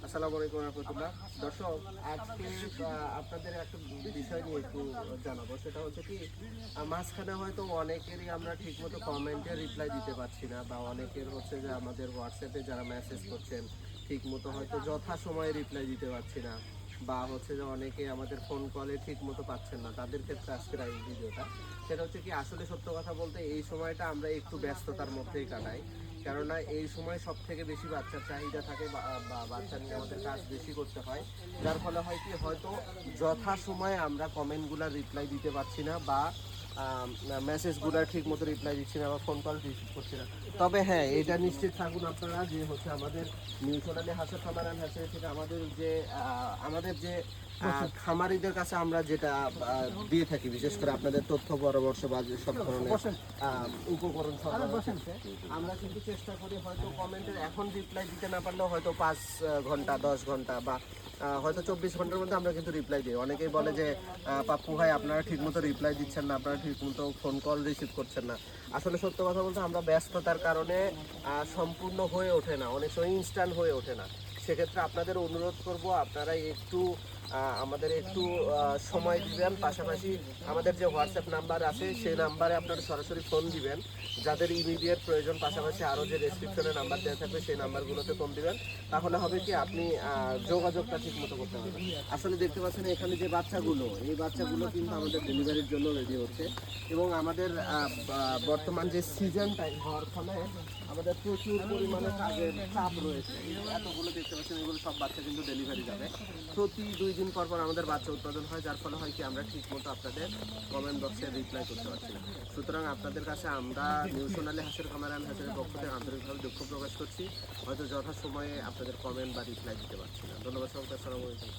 আসসালামু আলাইকুম রহমতুল্লাহ। দর্শক, আজকে আপনাদের একটা বিষয় নিয়ে একটু জানাবো। সেটা হচ্ছে কি, মাঝখানে হয়তো অনেকেরই আমরা ঠিকমতো কমেন্টে রিপ্লাই দিতে পারছি না, বা অনেকের হচ্ছে যে আমাদের হোয়াটসঅ্যাপে যারা মেসেজ করছেন ঠিকমতো হয়তো যথাসময়ে রিপ্লাই দিতে পারছি না, বা হচ্ছে যে অনেকে আমাদের ফোন কলে ঠিকমতো পাচ্ছেন না। তাদের ক্ষেত্রে আজকের এই ভিডিওটা, সেটা হচ্ছে কি, আসলে সত্য কথা বলতে এই সময়টা আমরা একটু ব্যস্ততার মধ্যেই কাটাই। কেননা এই সময় সব থেকে বেশি বাচ্চার চাহিদা থাকে, বা বাচ্চা নিয়ে আমাদের কাজ বেশি করতে হয়। যার ফলে হয় কি, হয়তো যথাসময়ে আমরা কমেন্টগুলোর রিপ্লাই দিতে পারছি না, বা মেসেজগুলোর ঠিক মতো রিপ্লাই দিচ্ছি না, বা ফোন কল রিসিভ করছি না। তবে হ্যাঁ, এটা নিশ্চিত থাকুন আপনারা যে হচ্ছে আমাদের নিউজিল্যান্ডে হাঁসের খামার অ্যান্ড হ্যাচারি থেকে আমাদের যে খামারিদের কাছে আমরা যেটা দিয়ে থাকি, বিশেষ করে আপনাদের তথ্য পরামর্শ বা যে সব ধরনের উপকরণ সরবরাহ করতে, আমরা কিন্তু চেষ্টা করি হয়তো কমেন্টের এখন রিপ্লাই দিতে না পারলেও হয়তো 5 ঘন্টা 10 ঘন্টা বা হয়তো 24 ঘন্টার মধ্যে আমরা কিন্তু রিপ্লাই দিই। অনেকেই বলে যে পাপ্পু ভাই, আপনারা ঠিকমতো রিপ্লাই দিচ্ছেন না, আপনারা ঠিকমতো ফোন কল রিসিভ করছেন না। আসলে সত্য কথা বলতে আমরা ব্যস্ততার কারণে সম্পূর্ণ হয়ে ওঠে না, অনেক সময় ইনস্ট্যান্ট হয়ে ওঠে না। সেক্ষেত্রে আপনাদের অনুরোধ করব, আপনারা একটু আমাদের একটু সময় দিবেন। পাশাপাশি আমাদের যে হোয়াটসঅ্যাপ নাম্বার আছে সেই নাম্বারে আপনারা সরাসরি ফোন দিবেন যাদের ইমিডিয়েট প্রয়োজন। পাশাপাশি আরও যে ডেসক্রিপশনে নাম্বার দেওয়া থাকবে সেই নাম্বারগুলোতে ফোন দিবেন। তাহলে হবে কি, আপনি যোগাযোগটা ঠিক মতো করতে পারবেন। আসলে দেখতে পাচ্ছেন এখানে যে বাচ্চাগুলো, এই বাচ্চাগুলো কিন্তু আমাদের ডেলিভারির জন্য রেডি হচ্ছে। এবং আমাদের বর্তমান যে সিজন টাইম হওয়ার ফলে আমাদের প্রচুর পরিমাণে কাজের চাপ রয়েছে। এতগুলো দেখতে পাচ্ছেন, এগুলো সব বাচ্চা কিন্তু ডেলিভারি যাবে। প্রতি 2 দিন পর পর আমাদের বাচ্চা উৎপাদন হয়, যার ফলে হয় কি, আমরা ঠিক মতো আপনাদের কমেন্ট বক্সে রিপ্লাই করতে পারছি না। সুতরাং আপনাদের কাছে আমরা নিউ সোনালী হাঁসের খামার অ্যান্ড হ্যাচারির পক্ষ থেকে আন্তরিকভাবে দুঃখ প্রকাশ করছি, হয়তো যথাসময়ে আপনাদের কমেন্ট বা রিপ্লাই দিতে পারছি না। ধন্যবাদ সবাইকে। আসসালামু আলাইকুম।